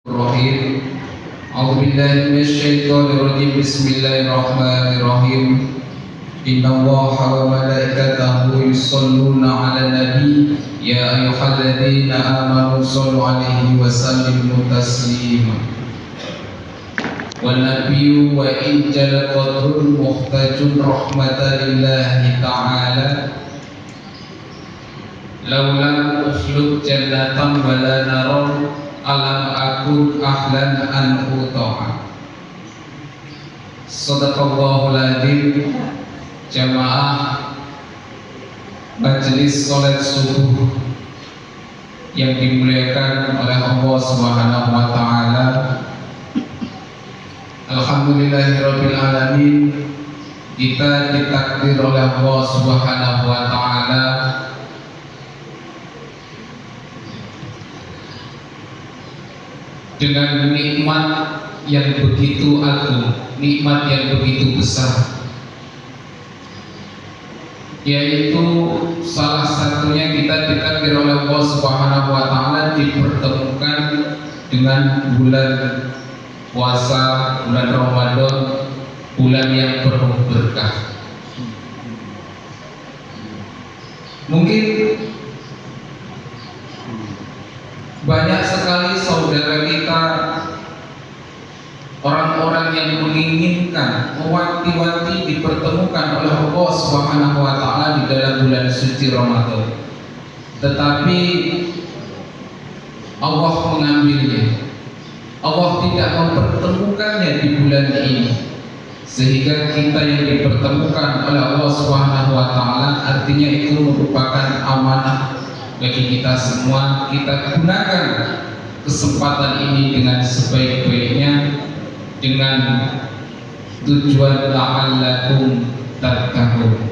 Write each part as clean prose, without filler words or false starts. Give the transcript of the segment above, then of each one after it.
Bismillahirrahmanirrahim. A'udzubillahi minasyaitonirrajim. Bismillahirrahmanirrahim. Innallaha wa malaikatahu yusholluna 'alan nabi ya ayyuhalladzina amanu shollu 'alaihi wa sallimu taslima. Wan nabiyyu wa in jala qadrun muhtajun rahmatan lillahi ta'ala. Laulam ukhluk jannatan wala naron alam akun ahlan an uta'a. Sadaqallahul adzim. Jamaah majelis salat subuh yang dimuliakan oleh Allah Subhanahu wa taala. Alhamdulillahirabbil alamin. Kita ditakdir oleh Allah Subhanahu wa taala dengan nikmat yang begitu agung, nikmat yang begitu besar, yaitu salah satunya kita ditakdir oleh Allah Subhanahu wa taala dipertemukan dengan bulan puasa, bulan Ramadan, bulan yang penuh berkah. Mungkin banyak sekali saudara kita, orang-orang yang menginginkan, mewanti-wanti dipertemukan oleh Allah Subhanahu wa taala di dalam bulan suci Ramadan. Tetapi Allah mengambilnya. Allah tidak mempertemukannya di bulan ini. Sehingga kita yang dipertemukan oleh Allah Subhanahu wa taala, artinya itu merupakan amanah bagi kita semua. Kita gunakan kesempatan ini dengan sebaik-baiknya, dengan tujuan la'allakum tattaqun.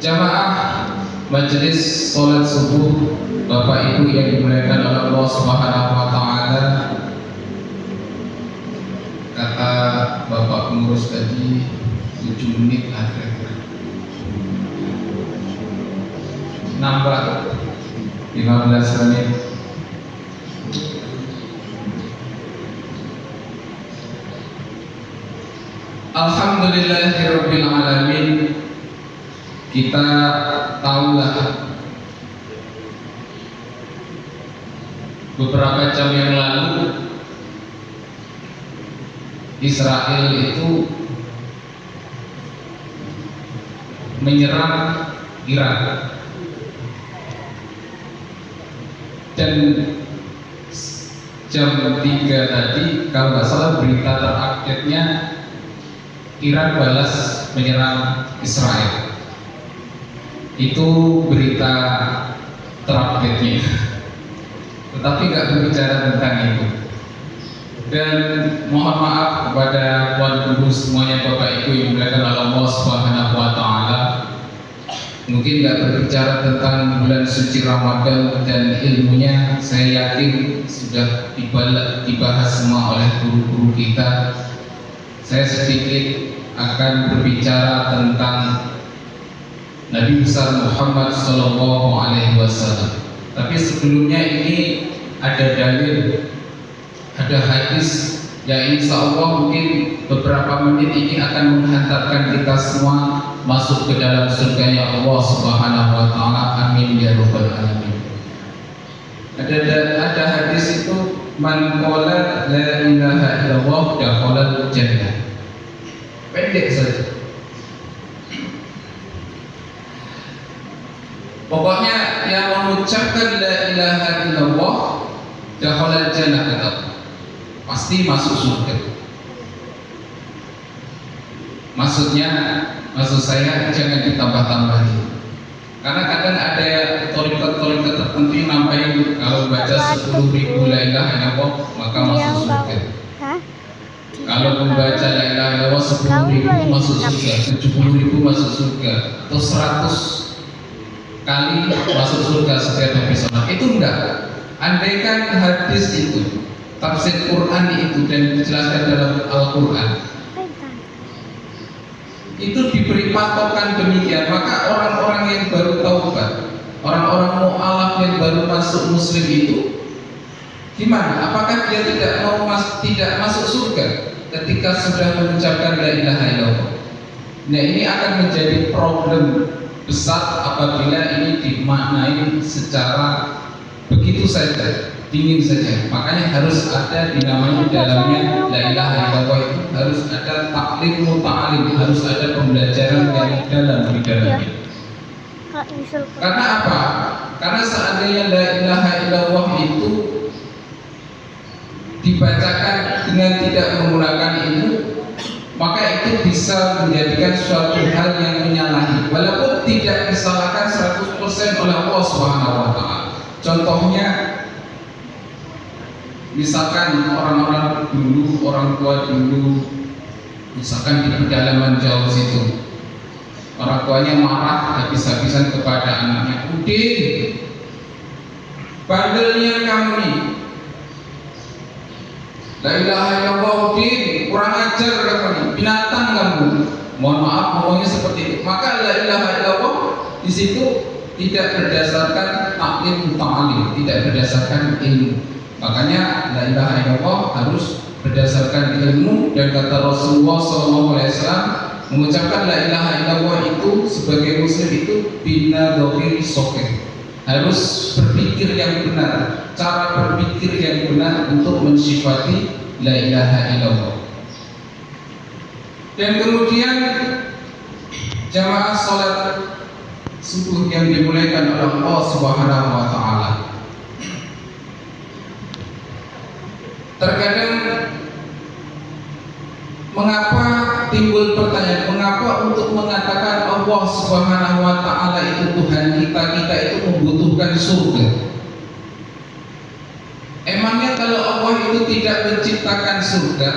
Jamaah majelis salat subuh, Bapak Ibu yang dimuliakan oleh Allah Subhanahu wa taala, kata Bapak pengurus tadi 7 menit ada. Nambah 15 menit. Alhamdulillahirabbil alamin. Kita tahulah beberapa jam yang lalu Israel itu menyerang Irak. Dan jam 3 tadi kalau nggak salah berita terupdate-nya Iran balas menyerang Israel. Itu berita terupdate-nya. Tetapi nggak berbicara tentang itu. Dan mohon maaf kepada Tuan Guru semuanya, Bapak Ibu yang dimuliakan oleh Allah Subhanahu wa taala. Mungkin nggak berbicara tentang bulan suci Ramadan dan ilmunya, saya yakin sudah dibahas semua oleh guru-guru kita. Saya sedikit akan berbicara tentang Nabi besar Muhammad Sallallahu Alaihi Wasallam. Tapi sebelumnya ini ada dalil, ada hadis yang insya Allah mungkin beberapa menit ini akan menghantarkan kita semua masuk ke dalam surganya Allah Subhanahu wa taala. Amin ya rabbal alamin. Ada hadis itu, man qala la ilaha illallah dakhala jannah. Pendek saja. Pokoknya yang mengucapkan la ilaha illallah dakhala jannah, kata pasti masuk surga. Maksud saya jangan ditambah-tambahin. Karena kadang ada torikat-torikat tertentu yang nambahin kalau baca 10.000 la ilaha illallah maka masuk surga. Kalau membaca la ilaha illallah 10.000 masuk surga, 70.000 masuk surga, atau 100 kali masuk surga setiap habis sholat. Itu enggak. Andaikan hadis itu, tafsir Quran itu dan dijelaskan dalam Al-Quran itu diberi patokan demikian, maka orang-orang yang baru taubat, orang-orang mu'alaf yang baru masuk muslim itu Gimana? Apakah dia tidak masuk surga ketika sudah mengucapkan la ilaha illallah? Nah, ini akan menjadi problem besar apabila ini dimaknai secara begitu saja, dingin saja. Makanya harus ada dinamanya dalamnya la ilaha illallah itu harus ada taklim muta'alim, harus ada pembelajaran yang dalam di dalamnya. Karena apa? Karena seandainya la ilaha illallah itu dibacakan dengan tidak menggunakan ilmu, maka itu bisa menjadikan suatu hal yang menyalahi, walaupun tidak disalahkan 100% oleh Allah Subhanahu wa taala. Contohnya misalkan orang-orang dulu, orang tua dulu, misalkan di pedalaman jauh situ, orang tuanya marah habis-habisan kepada anaknya, "Udin, bandelnya kamu nih, la ilaha illallah, Udin, kurang ajar kamu nih, binatang kamu." Mohon maaf ngomongnya seperti itu. Maka la ilaha illallah di situ tidak berdasarkan taklim ta'alim, tidak berdasarkan ilmu. Makanya la ilaha illallah harus berdasarkan ilmu, dan kata Rasulullah SAW mengucapkan la ilaha illallah itu sebagai muslim itu bina dhahiri sokeh, harus berpikir yang benar, cara berpikir yang benar untuk mensifati la ilaha illallah. Dan kemudian jamaah salat subuh yang dimulaikan oleh Allah Subhanahu wa taala. Terkadang mengapa timbul pertanyaan, mengapa untuk mengatakan Allah Subhanahu wa taala itu Tuhan kita, kita itu membutuhkan surga? Emangnya kalau Allah itu tidak menciptakan surga,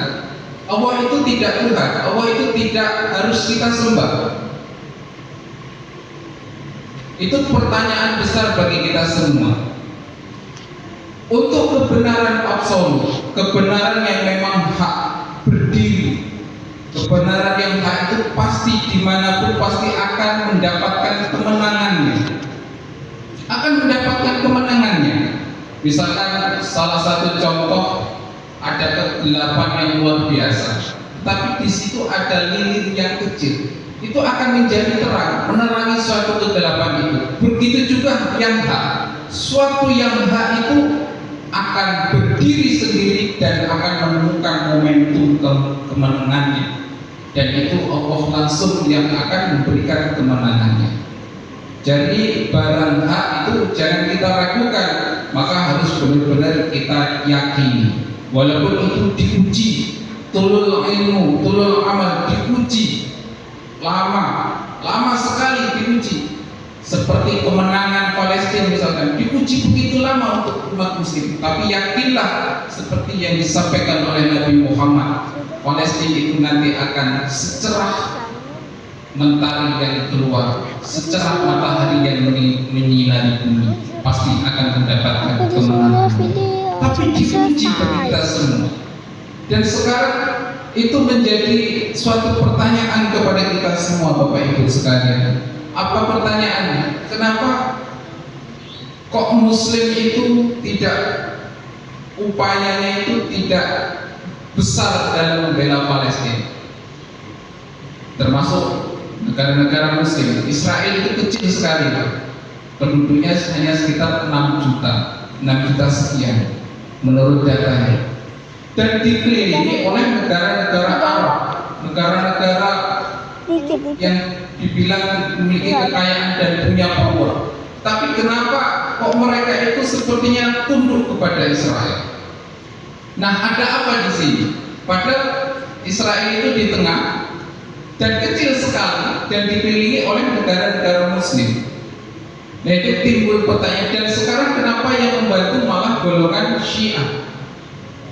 Allah itu tidak Tuhan, Allah itu tidak harus kita sembah? Itu pertanyaan besar bagi kita semua. Untuk kebenaran absolut, kebenaran yang memang hak berdiri, kebenaran yang hak itu pasti dimanapun pasti akan mendapatkan kemenangannya, akan mendapatkan kemenangannya. Misalkan salah satu contoh, ada kegelapan yang luar biasa, tapi di situ ada lilin yang kecil, itu akan menjadi terang, menerangi suatu kegelapan itu. Begitu juga yang hak, suatu yang hak itu akan berdiri sendiri dan akan menemukan momentum kemenangannya, dan itu Allah langsung yang akan memberikan kemenangannya. Jadi barang hak itu jangan kita ragukan, maka harus benar-benar kita yakini, walaupun itu diuji, tulul ilmu, tulul amal, diuji lama sekali diuji. Seperti kemenangan Palestina misalkan, diuji begitu lama untuk umat muslim. Tapi yakinlah seperti yang disampaikan oleh Nabi Muhammad, Palestina itu nanti akan secerah mentari yang keluar, secerah matahari yang menyinari bumi, pasti akan mendapatkan kemenangan. Tapi diuji bagi kita semua. Dan sekarang itu menjadi suatu pertanyaan kepada kita semua, Bapak Ibu sekalian. Apa pertanyaannya? Kenapa kok muslim itu tidak, upayanya itu tidak besar dalam membela Palestina? Termasuk negara-negara muslim. Israel itu kecil sekali, Pak. Penduduknya hanya sekitar 6 juta sekian menurut datanya. Dan dikelilingi oleh negara-negara Arab, negara-negara yang dibilang memiliki kekayaan dan punya power. Tapi kenapa kok mereka itu sepertinya tunduk kepada Israel? Nah, ada apa di sini? Padahal Israel itu di tengah dan kecil sekali dan dikelilingi oleh negara-negara muslim. Nah, itu timbul pertanyaan. Dan sekarang kenapa yang membantu malah golongan Syiah?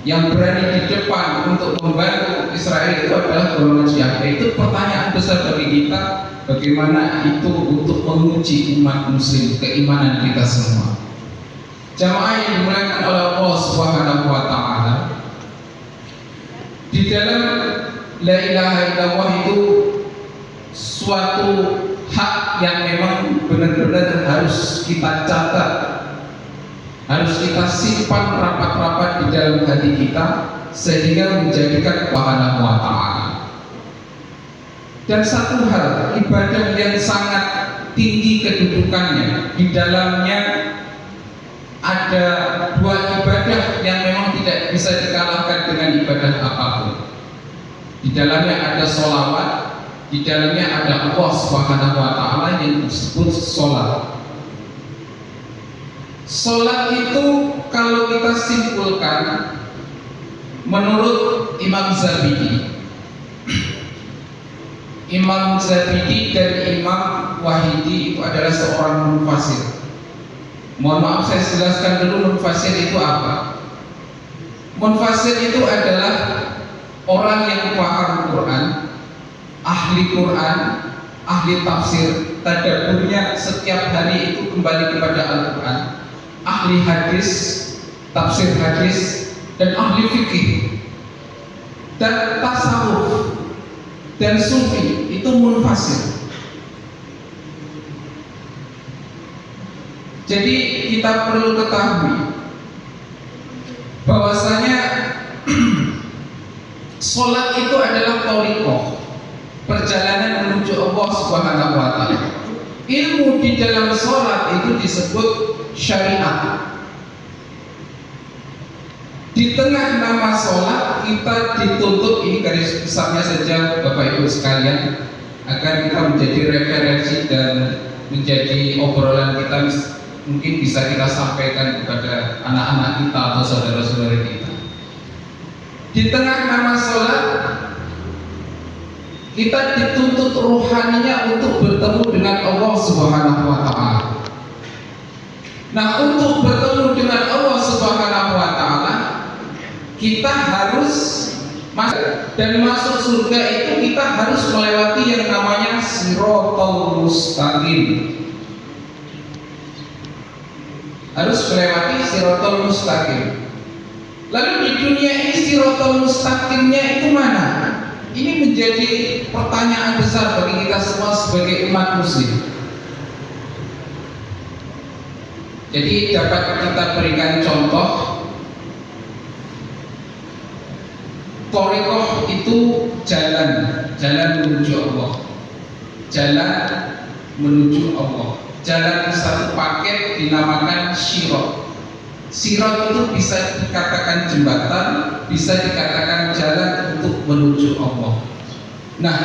Yang berani di depan untuk membantu Israel itu adalah golongan Syiah. Itu pertanyaan besar bagi kita, bagaimana itu untuk menguji umat muslim, keimanan kita semua. Jamaah yang dimuliakan oleh Allah Subhanahu wa taala, di dalam la ilaha illallah itu suatu hak yang memang benar-benar harus kita catat, harus kita simpan rapat-rapat di dalam hati kita sehingga menjadikan wahana wa ta'ala. Dan satu hal, ibadah yang sangat tinggi kedudukannya, di dalamnya ada dua ibadah yang memang tidak bisa dikalahkan dengan ibadah apapun. Di dalamnya ada sholawat, di dalamnya ada Allah Subhanahu wa Ta'ala yang disebut sholat. Sholat itu kalau kita simpulkan menurut Imam Zabidi dan Imam Wahidi itu adalah seorang mufasir. Mohon maaf saya jelaskan dulu mufasir itu apa. Mufasir itu adalah orang yang paham Quran, ahli tafsir, tadabburnya setiap hari itu kembali kepada Al-Quran, ahli hadis, tafsir hadis, dan ahli fikih, dan tasawuf, dan sufi, itu munfasir. Jadi kita perlu ketahui bahwasanya sholat itu adalah thariqah, perjalanan menuju Allah Subhanahu wa Ta'ala. Ilmu di dalam sholat itu disebut syariat. Di tengah nama sholat kita dituntut, ini garis besarnya saja Bapak Ibu sekalian, agar kita menjadi referensi dan menjadi obrolan kita, mungkin bisa kita sampaikan kepada anak-anak kita atau saudara-saudara kita. Di tengah nama sholat kita dituntut rohaninya untuk bertemu dengan Allah Subhanahu wa Ta'ala. Nah, untuk bertemu dengan Allah Subhanahu wa Ta'ala kita harus masuk, dan masuk surga itu kita harus melewati yang namanya Shiratal Mustaqim. Harus melewati Shiratal Mustaqim. Lalu di dunia ini Shiratal Mustaqimnya itu mana? Ini menjadi pertanyaan besar bagi kita semua sebagai umat muslim. Jadi dapat kita berikan contoh. Thariqah itu jalan menuju Allah. Jalan menuju Allah. Jalan satu paket dinamakan syirat. Sirat itu bisa dikatakan jembatan, bisa dikatakan jalan untuk menuju Allah. Nah,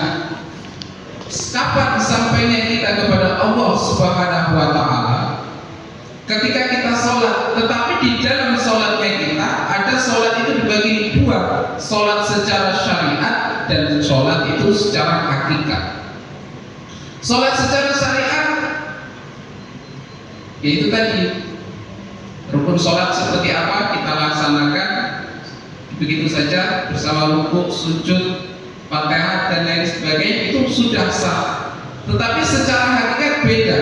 kapan sampainya kita kepada Allah Subhanahu wa Ta'ala? Ketika kita sholat. Tetapi di dalam sholatnya kita ada sholat itu dibagi dua, sholat secara syariat dan sholat itu secara hakikat. Sholat secara syariat yaitu tadi rukun sholat seperti apa kita laksanakan begitu saja bersama rukuk, sujud, Fatihah dan lain sebagainya, itu sudah sah. Tetapi secara hakikat beda.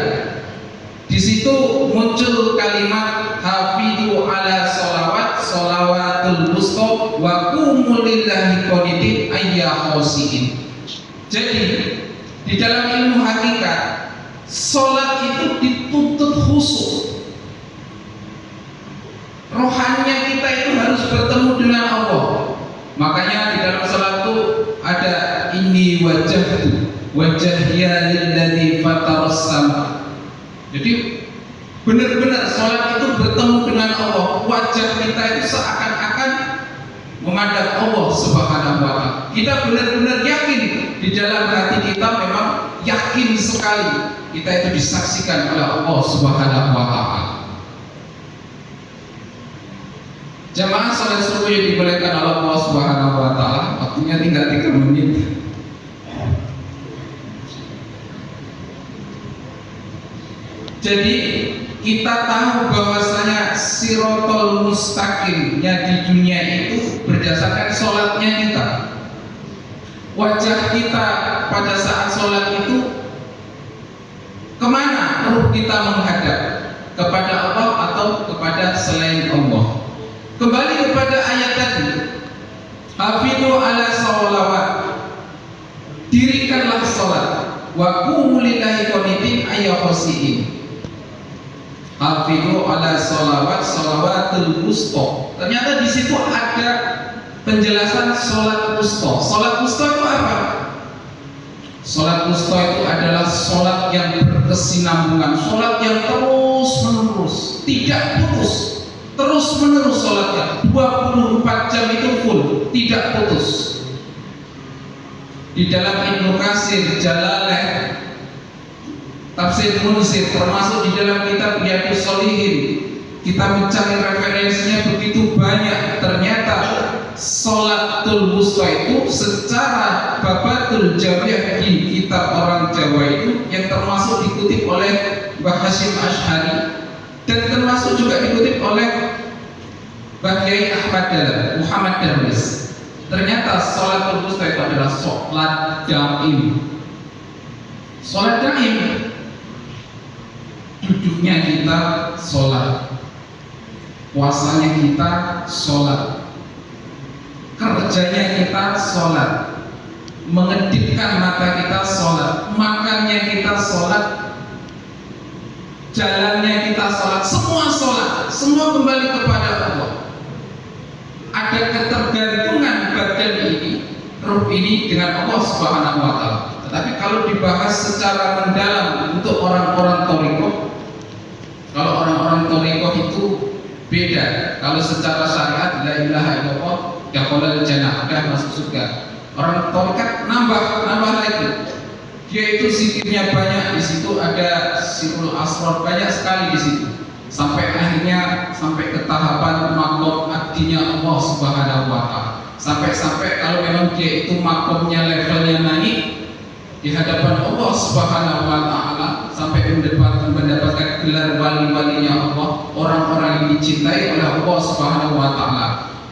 Di situ muncul kalimat hafidu ala sholawat sholawatul wusta wa qumu lillahi qanitin ayya khosiin. Jadi di dalam ilmu hakikat sholat itu dituntut khusyuk. Rohaninya kita itu harus bertemu dengan Allah. Makanya di dalam sholat itu ada inni wajhiya lilladzi fataras sama. Jadi benar-benar sholat itu bertemu dengan Allah. Wajah kita itu seakan-akan menghadap Allah Subhanahu wa Ta'ala. Kita benar-benar yakin di dalam hati kita, memang yakin sekali kita itu disaksikan oleh Allah Subhanahu wa Ta'ala. Jamaah salat subuh yang dibolehkan oleh Allah Subhanahu wa Ta'ala, waktunya tinggal 3 menit. Jadi kita tahu bahwasanya Shiratal Mustaqimnya di dunia itu berdasarkan sholatnya kita. Wajah kita pada saat sholat itu kemana ruh kita menghadap? Kepada Allah atau kepada selain Allah? Kembali kepada ayat tadi, hafidu ala sholawat, dirikanlah sholat, wa qumu lillahi qanitin ayya khosiin. Hafizu ala sholawatul wusta. Ternyata di situ ada penjelasan sholat wusta. Sholat wusta itu apa? Sholat wusta itu adalah sholat yang berkesinambungan, sholat yang terus menerus, tidak putus, terus menerus sholatnya 24 jam itu full, tidak putus. Di dalam Ibnu Katsir, Jalalain, Tafsir Munsir, termasuk di dalam kitab Riyadhus Shalihin, kita mencari referensinya begitu banyak. Ternyata sholatul wusta itu secara babatul jawiyah di kitab orang Jawa itu yang termasuk dikutip oleh Mbah Hasyim Asy'ari dan termasuk juga dikutip oleh Mbah Kyai Muhammad Darwis. Ternyata sholatul wusta itu adalah sholat daim. Sholat daim, duduknya kita sholat, puasanya kita sholat, kerjanya kita sholat, mengedipkan mata kita sholat, makannya kita sholat, jalannya kita sholat, semua sholat, semua kembali kepada Allah. Ada ketergantungan badan ini, ruh ini dengan Allah Subhanahu wa Ta'ala. Tetapi kalau dibahas secara mendalam untuk orang-orang thariqah, kalau orang-orang thariqah itu beda. Kalau secara syariat la ilaha illallah dakhalal jannah, sudah masuk surga. Orang thariqat nambah lagi. Dia itu zikirnya banyak, di situ ada sirul asrar banyak sekali di situ. Sampai akhirnya sampai ke tahapan maqam abdinya Allah Subhanahu wa Ta'ala. Sampai kalau memang dia itu maqamnya levelnya naik di hadapan Allah Subhanahu wa Ta'ala, sampai mendapatkan gelar wali-walinya Allah, orang-orang yang dicintai oleh Allah Subhanahu wa Ta'ala.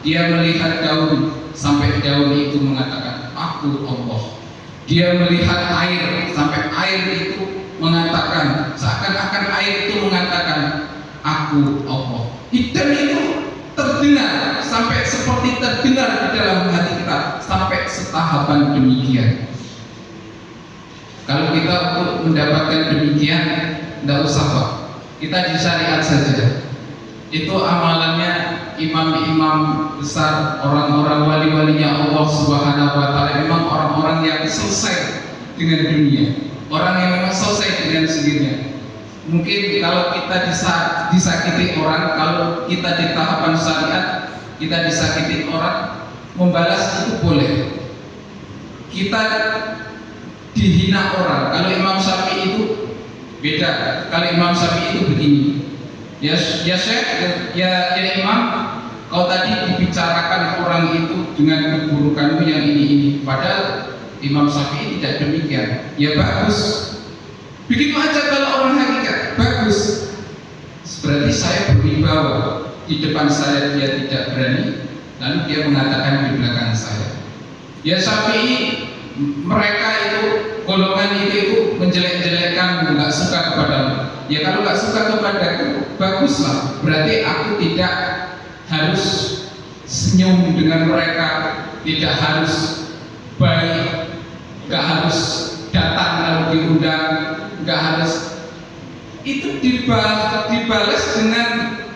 Dia melihat daun, sampai daun itu mengatakan aku Allah. Dia melihat air, sampai air itu mengatakan, seakan-akan air itu mengatakan aku Allah. Dan itu terdengar, sampai seperti terdengar di dalam hati kita, sampai setahapan demikian. Kalau kita untuk mendapatkan demikian, tidak usah Pak, kita di syariat saja. Itu amalannya imam-imam besar, orang-orang wali-walinya Allah Subhanahu wa Ta'ala, memang orang-orang yang selesai dengan dunia, orang yang memang selesai dengan sendirinya. Mungkin kalau kita disakiti orang, kalau kita di tahapan syariat, kita disakiti orang, membalas itu boleh. Kita dihina orang, kalau Imam Syafi'i itu beda. Kalau Imam Syafi'i itu begini, ya Syekh, ya Imam, kau tadi dibicarakan orang itu dengan keburukanmu yang ini. Padahal Imam Syafi'i tidak demikian. Ya bagus, begitu aja. Kalau orang hakikat bagus, berarti saya berwibawa. Di depan saya dia tidak berani, lalu dia mengatakan di belakang saya. Ya Syafi'i, mereka itu golongan itu menjelek-jelekkan, nggak suka kepadamu. Ya kalau nggak suka kepadaku, baguslah. Berarti aku tidak harus senyum dengan mereka, tidak harus baik, nggak harus datang kalau diundang, nggak harus. Itu dibalas dengan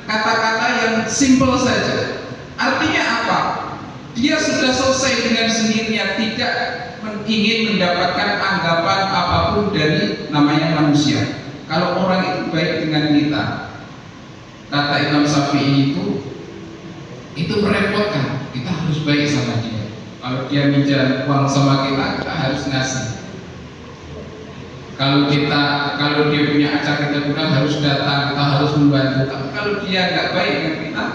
kata-kata yang simpel saja. Artinya apa? Dia sudah selesai dengan sendirinya, tidak ingin mendapatkan anggapan apapun dari namanya manusia. Kalau orang itu baik dengan kita, kata Imam Syafi'i itu merepotkan. Kita harus baik sama dia. Kalau dia minjam uang sama kita harus ngasih. Kalau dia punya acara kita undang, harus datang, kita harus membantu. Tapi kalau dia nggak baik dengan kita,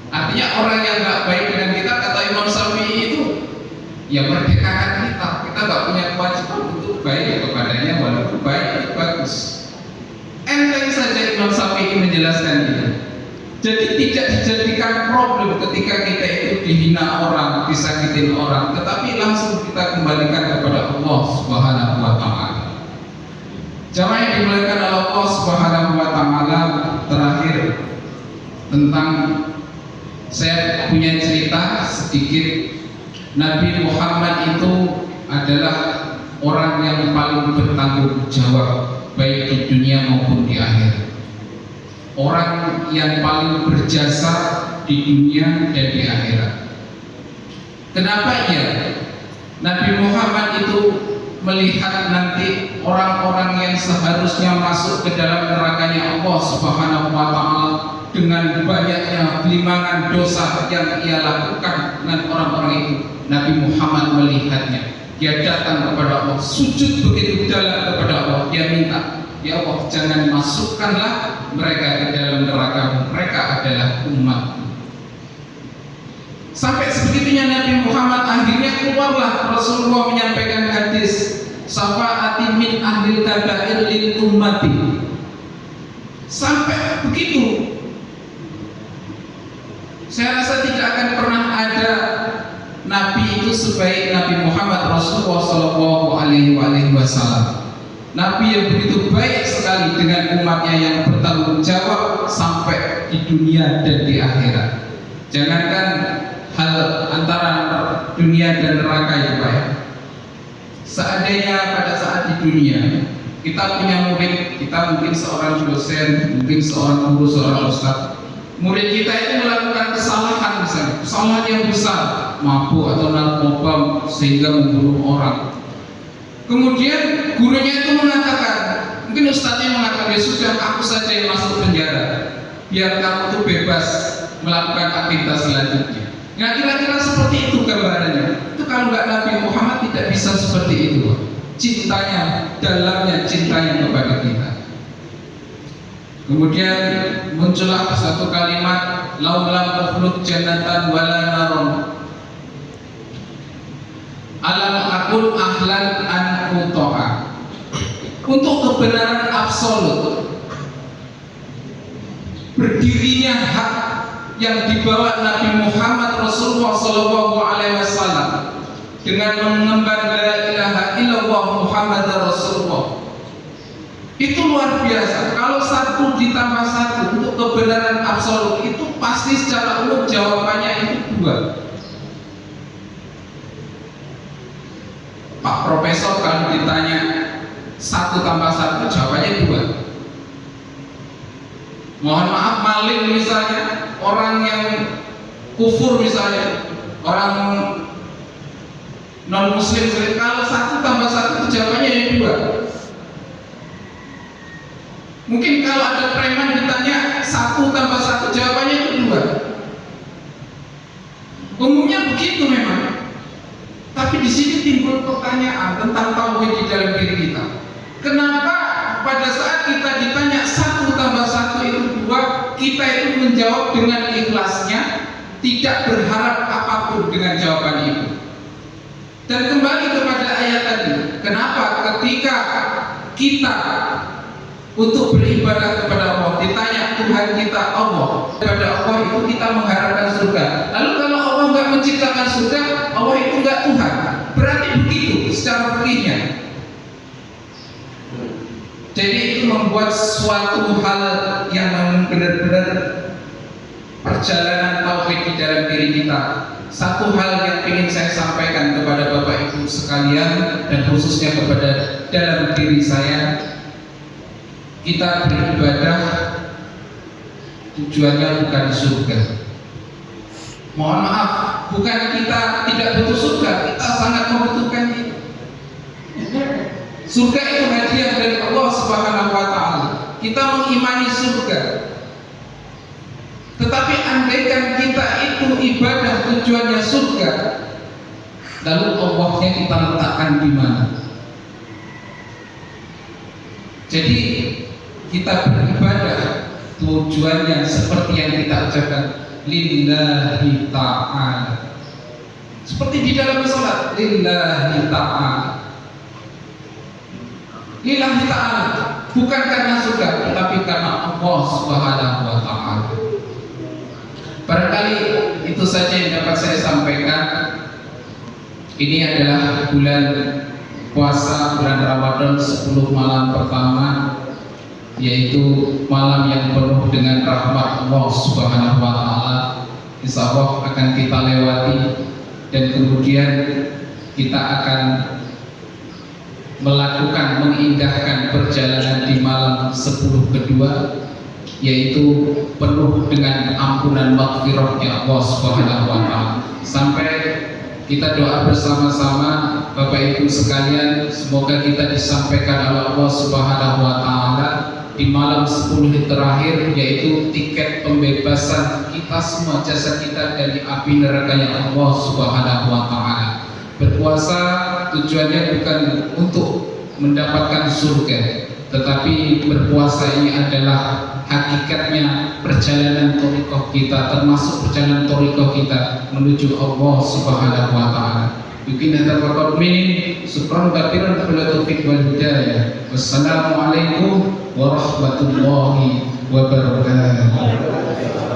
artinya orang yang nggak baik dengan kita, kata Imam Syafi'i itu, ya merdekakan kita. Kita nggak punya kewajiban untuk baik kepadanya, walaupun baik itu bagus. Enteng saja Imam Syafi'i menjelaskan itu. Jadi tidak dijadikan problem ketika kita itu dihina orang, disakitin orang, tetapi langsung kita kembalikan kepada Allah Subhanahu wa Ta'ala. Jamaah yang dimuliakan oleh Allah Subhanahu wa Ta'ala, terakhir tentang, saya punya cerita sedikit. Nabi Muhammad itu adalah orang yang paling bertanggung jawab baik di dunia maupun di akhirat. orang yang paling berjasa di dunia dan di akhirat. Kenapa ya? Nabi Muhammad itu melihat nanti orang-orang yang seharusnya masuk ke dalam nerakanya Allah Subhanahu wa Ta'ala dengan banyaknya gelimangan dosa yang ia lakukan dengan orang-orang itu. Nabi Muhammad melihatnya, dia datang kepada Allah, sujud begitu dalam kepada Allah, dia minta, ya Allah, jangan masukkanlah mereka ke dalam neraka, mereka adalah umatku. Sampai sebegitunya Nabi Muhammad, akhirnya keluarlah Rasulullah menyampaikan hadis syafaati min ahlil kabair lil ummati. Sampai begitu, saya rasa tidak akan pernah ada Nabi itu sebaik Nabi Muhammad Rasulullah Shallallahu Alaihi Wasallam. Nabi yang begitu baik sekali dengan umatnya yang bertanggung jawab sampai di dunia dan di akhirat. Jangankan hal antara dunia dan neraka ya Pak ya. Seandainya pada saat di dunia kita punya murid, kita mungkin seorang dosen, mungkin seorang guru, seorang ustaz, murid kita itu melakukan kesalahan misalnya, kesalahan yang besar, mabuk atau narkoba sehingga membunuh orang. Kemudian gurunya itu mengatakan, mungkin ustaznya mengatakan, ya sudah, aku saja yang masuk penjara, biar kamu tuh bebas melakukan aktivitas selanjutnya. Nah kira-kira seperti itu gambarannya. Itu kalau nggak Nabi Muhammad tidak bisa seperti itu. Cintanya, dalamnya cintanya kepada kita. Kemudian muncullah satu kalimat, laulam ukhluq jannatan wala naron, alam akun ahlan an uto'a. Untuk kebenaran absolut, berdirinya hak yang dibawa Nabi Muhammad Rasulullah SAW dengan mengemban la ilaha illallah Muhammad Rasulullah, itu luar biasa. Kalau satu ditambah satu untuk kebenaran absolut, itu pasti secara umum jawabannya itu dua. Pak Profesor kalau ditanya satu tambah satu, jawabannya dua. Mohon maaf, maling misalnya, orang yang kufur misalnya, orang non muslim, kalau satu tambah satu jawabannya yang dua. Mungkin kalau ada preman ditanya satu tambah satu, jawabannya itu dua. Umumnya begitu memang. Tapi di sini timbul pertanyaan tentang tauhid di dalam diri kita. Kenapa pada saat kita ditanya satu tambah satu itu dua, kita itu menjawab dengan ikhlasnya, tidak berharap apapun dengan jawaban itu. Dan kembali kepada ayat tadi, kenapa ketika kita untuk beribadah kepada Allah ditanya Tuhan kita Allah, kepada Allah itu kita mengharapkan surga. Lalu kalau Allah nggak menciptakan surga, Allah itu nggak Tuhan. Berarti begitu secara fikihnya. Jadi itu membuat suatu hal yang benar-benar perjalanan tauhid di dalam diri kita. Satu hal yang ingin saya sampaikan kepada Bapak Ibu sekalian dan khususnya kepada dalam diri saya, kita beribadah tujuannya bukan surga. Mohon maaf, bukan kita tidak butuh surga, kita sangat membutuhkan itu. Surga itu hadiah dari Allah Subhanahu wa Ta'ala. Kita mengimani surga. Tetapi andaikan kita itu ibadah tujuannya surga, lalu Allahnya kita letakkan di mana? Jadi kita beribadah tujuannya seperti yang kita ucapkan, lillahi ta'ala. Seperti di dalam salat, lillahi ta'ala. Lillahi ta'ala, bukan karena surga, tetapi karena Allah Subhanahu wa Ta'ala. Barangkali itu saja yang dapat saya sampaikan. Ini adalah bulan puasa, bulan Ramadan 10 malam pertama, yaitu malam yang penuh dengan rahmat Allah Subhanahu wa Ta'ala. Insya Allah akan kita lewati, dan kemudian kita akan melakukan, mengindahkan perjalanan di malam 10 kedua yaitu penuh dengan ampunan maghfirahnya Allah Subhanahu wa taala. Sampai kita doa bersama-sama Bapak Ibu sekalian, semoga kita disampaikan oleh Allah Subhanahu wa taala di malam 10 terakhir, yaitu tiket pembebasan kita semua, jasad kita dari api nerakanya Allah Subhanahu wa taala. Berpuasa tujuannya bukan untuk mendapatkan surga, tetapi berpuasa ini adalah hakikatnya perjalanan thariqah kita, termasuk perjalanan thariqah kita menuju Allah Subhanahu wa taala. Mungkin ada faktor mini subhanahu katsiran wa taufiq wal hidayah. Wassalamualaikum warahmatullahi wabarakatuh.